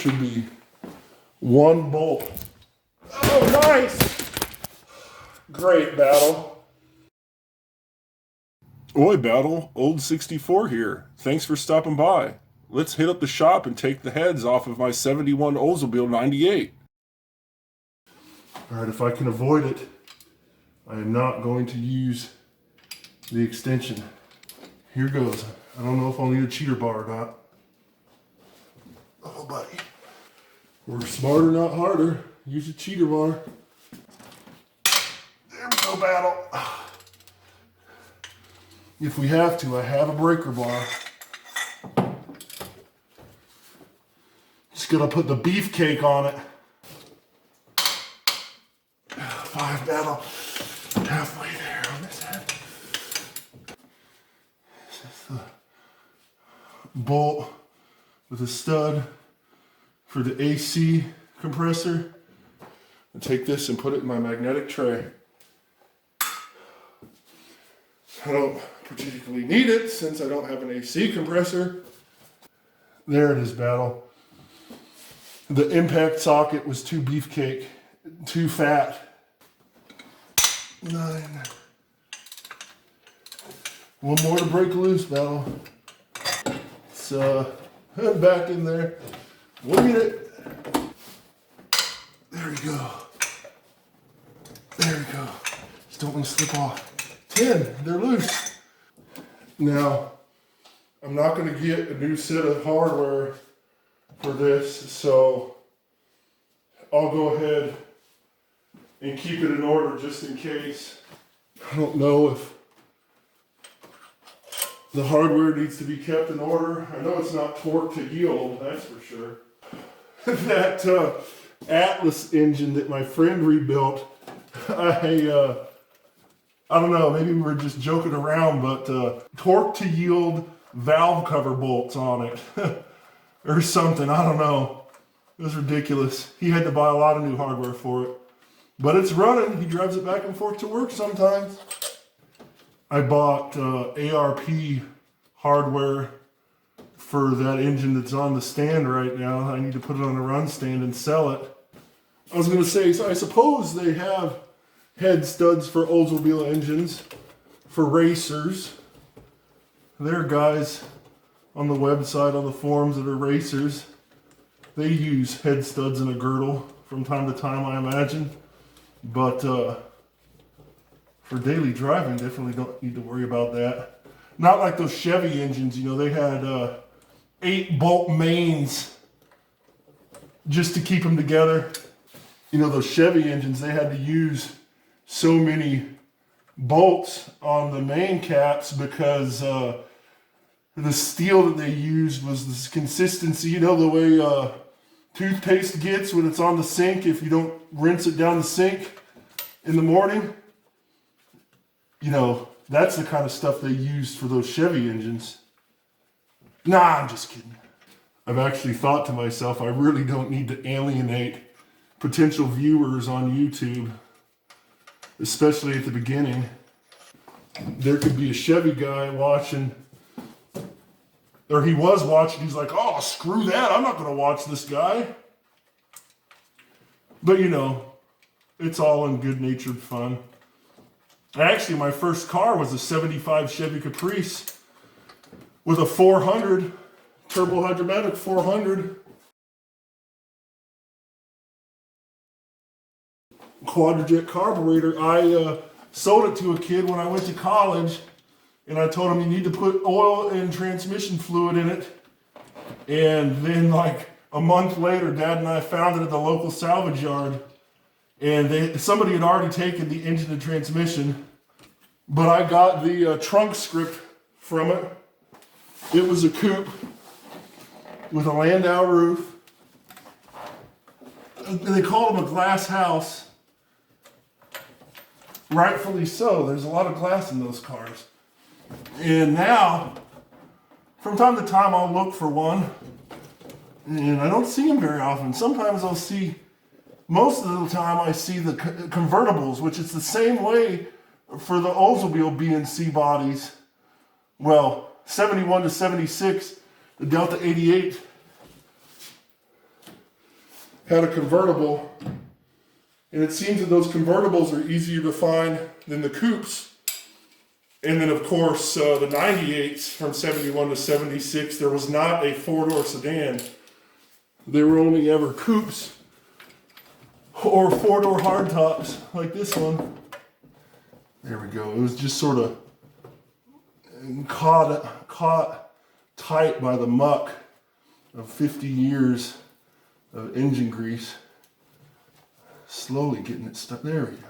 should be one bolt. Oh, nice! Great, Battle. Oi, Battle. Old 64 here. Thanks for stopping by. Let's hit up the shop and take the heads off of my 71 Oldsmobile 98. Alright, if I can avoid it, I am not going to use the extension. Here goes. I don't know if I'll need a cheater bar or not. Oh, buddy. We're smarter, not harder. Use a cheater bar. There we go, Battle. If we have to, I have a breaker bar. Just gonna put the beefcake on it. 5, Battle. Halfway there on this head. This is the bolt with a stud for the AC compressor. And take this and put it in my magnetic tray. I don't particularly need it since I don't have an AC compressor. There it is, Battle. The impact socket was too beefcake, too fat. 9. One more to break loose, Battle. It's back in there. Look at it. There we go. There we go. Just don't want to slip off. 10, they're loose. Now, I'm not going to get a new set of hardware for this, so I'll go ahead and keep it in order just in case. I don't know if the hardware needs to be kept in order. I know it's not torque to yield, that's for sure. That Atlas engine that my friend rebuilt, I don't know, maybe we were just joking around, but torque to yield valve cover bolts on it or something, I don't know. It was ridiculous. He had to buy a lot of new hardware for it. But it's running. He drives it back and forth to work sometimes. I bought ARP hardware for that engine that's on the stand right now. I need to put it on a run stand and sell it. I was going to say, so I suppose they have head studs for Oldsmobile engines for racers. There are guys on the website, on the forums that are racers. They use head studs and a girdle from time to time, I imagine. But for daily driving, definitely don't need to worry about that. Not like those Chevy engines, you know, they had 8 bolt mains just to keep them together. You know, those Chevy engines, they had to use so many bolts on the main caps because the steel that they used was this consistency, you know, the way toothpaste gets when it's on the sink if you don't rinse it down the sink in the morning. You know, that's the kind of stuff they used for those Chevy engines. Nah, I'm just kidding. I've actually thought to myself, I really don't need to alienate potential viewers on YouTube, especially at the beginning. There could be a Chevy guy watching, or he was watching, he's like, oh, screw that, I'm not going to watch this guy. But you know, it's all in good-natured fun. Actually, my first car was a 75 Chevy Caprice with a 400, turbo hydromatic 400. Quadrajet carburetor. I sold it to a kid when I went to college, and I told him you need to put oil and transmission fluid in it. And then like a month later, Dad and I found it at the local salvage yard, and somebody had already taken the engine and transmission, but I got the trunk script from it. It was a coupe with a Landau roof. And they called them a glass house. Rightfully so. There's a lot of glass in those cars. And now, from time to time, I'll look for one. And I don't see them very often. Sometimes I'll see, most of the time I see the convertibles, which is the same way for the Oldsmobile B and C bodies. Well, 71 to 76, the Delta 88 had a convertible, and it seems that those convertibles are easier to find than the coupes. And then, of course, the 98s from 71 to 76, there was not a four-door sedan. They were only ever coupes or four-door hardtops like this one. There we go. It was just sort of caught tight by the muck of 50 years of engine grease. Slowly getting it stuck. There we go.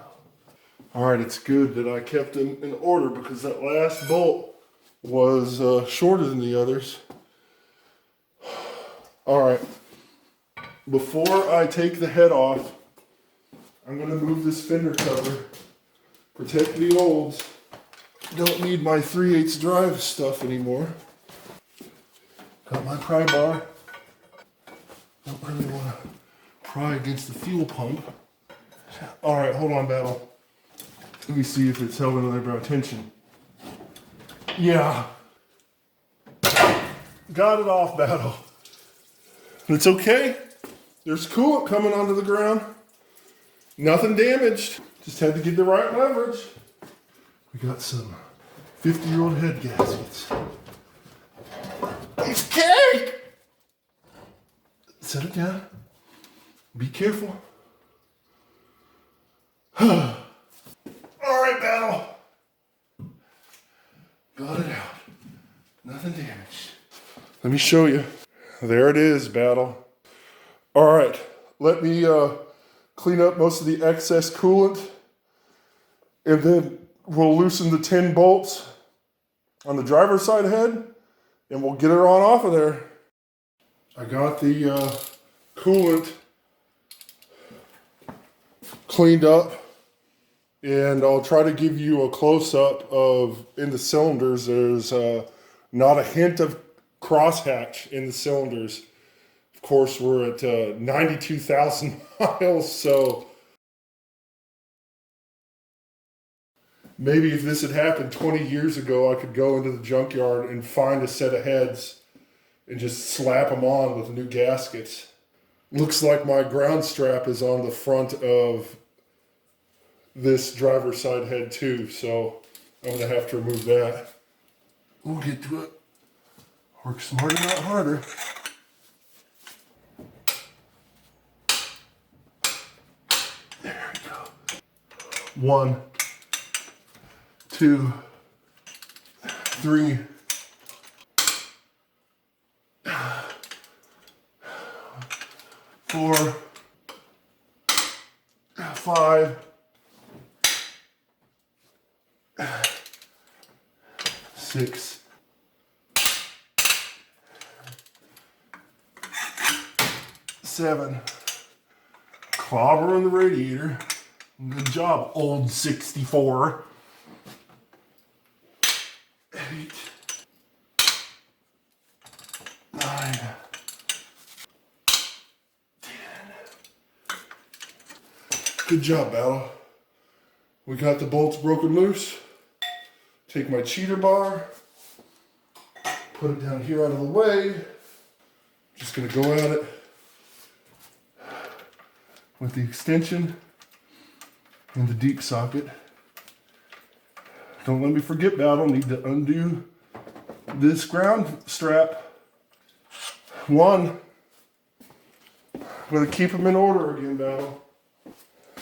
All right, it's good that I kept them in order because that last bolt was shorter than the others. All right, before I take the head off, I'm gonna move this fender cover, protect the olds. Don't need my 3/8 drive stuff anymore. Got my pry bar. Don't really want to pry against the fuel pump. All right, hold on, Battle. Let me see if it's held under my tension. Yeah. Got it off, Battle. It's okay. There's coolant coming onto the ground. Nothing damaged. Just had to get the right leverage. We got some 50-year-old head gaskets. It's cake! Set it down. Be careful. All right, Battle. Got it out. Nothing damaged. Let me show you. There it is, Battle. All right, let me clean up most of the excess coolant, and then we'll loosen the 10 bolts on the driver's side head, and we'll get her on off of there. I got the coolant cleaned up, and I'll try to give you a close-up of in the cylinders. There's not a hint of crosshatch in the cylinders. Of course, we're at 92,000 miles, so maybe if this had happened 20 years ago, I could go into the junkyard and find a set of heads and just slap them on with new gaskets. Looks like my ground strap is on the front of this driver's side head too, so I'm gonna have to remove that. We'll get to it. Work smarter, not harder. There we go. 1, 2, 3, 4, 5, 6, 7. Clobber on the radiator. Good job, old 64. 8, 9, 10. Good job, Battle. We got the bolts broken loose. Take my cheater bar, put it down here out of the way. Just gonna go at it with the extension and the deep socket. Don't let me forget, Battle. Need to undo this ground strap. 1. Gonna keep them in order again, Battle.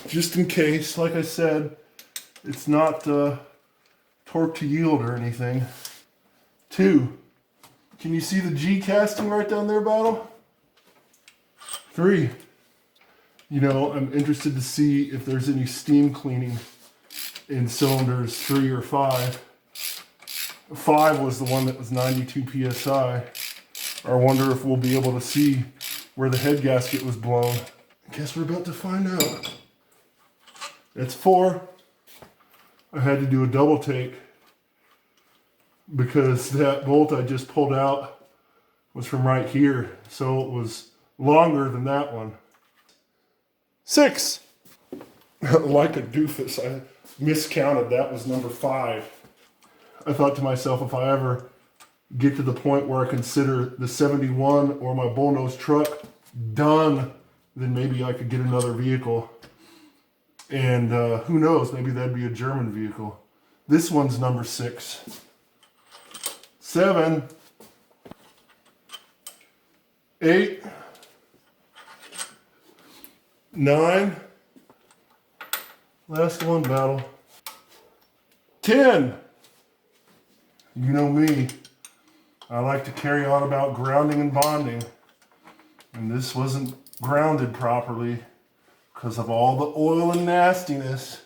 Just in case, like I said, it's not torque to yield or anything. 2. Can you see the G casting right down there, Battle? 3. You know, I'm interested to see if there's any steam cleaning in cylinders 3 or 5. 5 was the one that was 92 PSI. I wonder if we'll be able to see where the head gasket was blown. I guess we're about to find out. That's 4. I had to do a double take because that bolt I just pulled out was from right here. So it was longer than that one. 6. Like a doofus, I miscounted. That was number 5. I thought to myself, if I ever get to the point where I consider the 71 or my bullnose truck done then maybe I could get another vehicle. And who knows, maybe that'd be a German vehicle. This one's number 6. 7, 8, 9. Last one, battle. 10. You know me. I like to carry on about grounding and bonding. And this wasn't grounded properly because of all the oil and nastiness.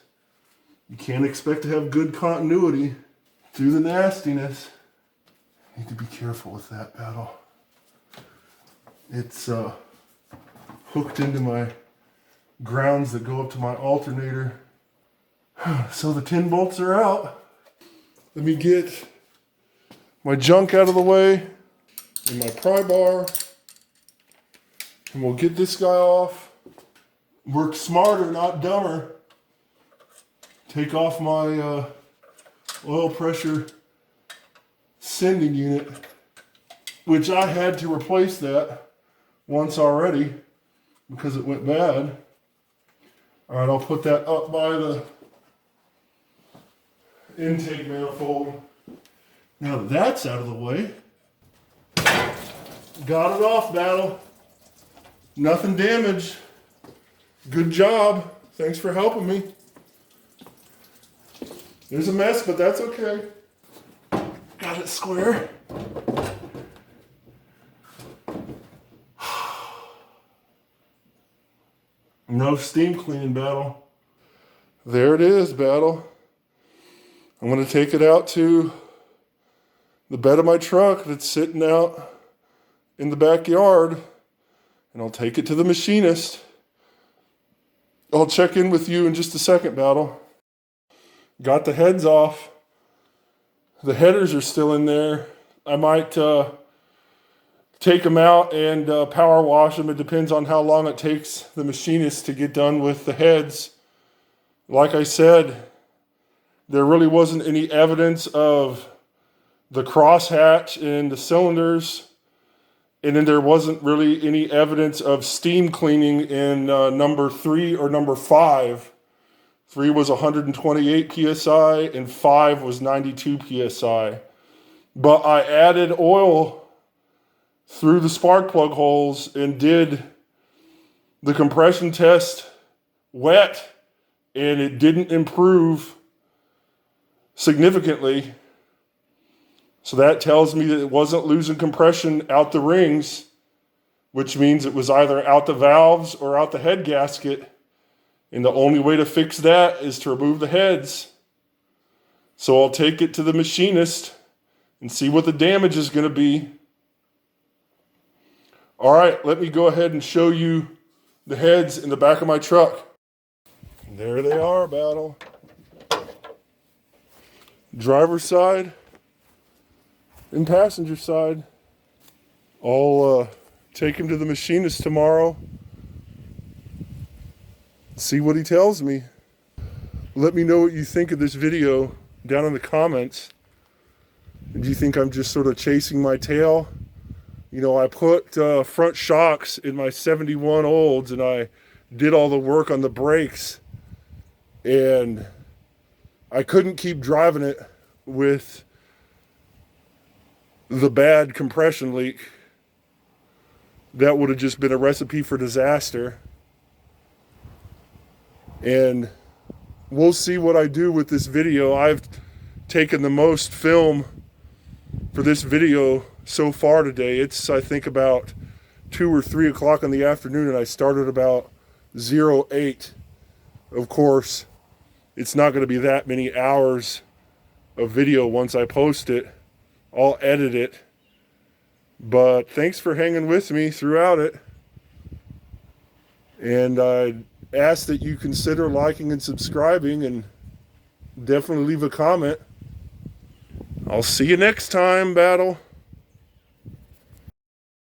You can't expect to have good continuity through the nastiness. Need to be careful with that, battle. It's hooked into my grounds that go up to my alternator. So the 10 bolts are out. Let me get my junk out of the way and my pry bar, and we'll get this guy off. Work smarter, not dumber. Take off my oil pressure sending unit, which I had to replace that once already because it went bad. All right, I'll put that up by the intake manifold. Now that that's out of the way, got it off, battle. Nothing damaged. Good job. Thanks for helping me. There's a mess, but that's okay. Got it square. No steam cleaning, battle. There it is, battle. I'm going to take it out to the bed of my truck that's sitting out in the backyard, and I'll take it to the machinist. I'll check in with you in just a second, battle. Got the heads off. The headers are still in there. I might take them out and power wash them. It depends on how long it takes the machinist to get done with the heads. Like I said, there really wasn't any evidence of the crosshatch in the cylinders, and then there wasn't really any evidence of steam cleaning in number 3 or number 5. 3 was 128 psi and 5 was 92 psi. But I added oil through the spark plug holes and did the compression test wet, and it didn't improve significantly. So that tells me that it wasn't losing compression out the rings, which means it was either out the valves or out the head gasket. And the only way to fix that is to remove the heads. So I'll take it to the machinist and see what the damage is going to be. All right, let me go ahead and show you the heads in the back of my truck. There they are, battle. Driver's side and passenger side. I'll take him to the machinist tomorrow. See what he tells me. Let me know what you think of this video down in the comments. Do you think I'm just sort of chasing my tail? You know, I put front shocks in my 71 Olds, and I did all the work on the brakes, and I couldn't keep driving it with the bad compression leak. That would have just been a recipe for disaster. And we'll see what I do with this video. I've taken the most film for this video so far today. It's, I think, about 2 or 3 o'clock in the afternoon, and I started about 08. Of course, it's not going to be that many hours of video once I post it. I'll edit it. But thanks for hanging with me throughout it. And I ask that you consider liking and subscribing, and definitely leave a comment. I'll see you next time, battle.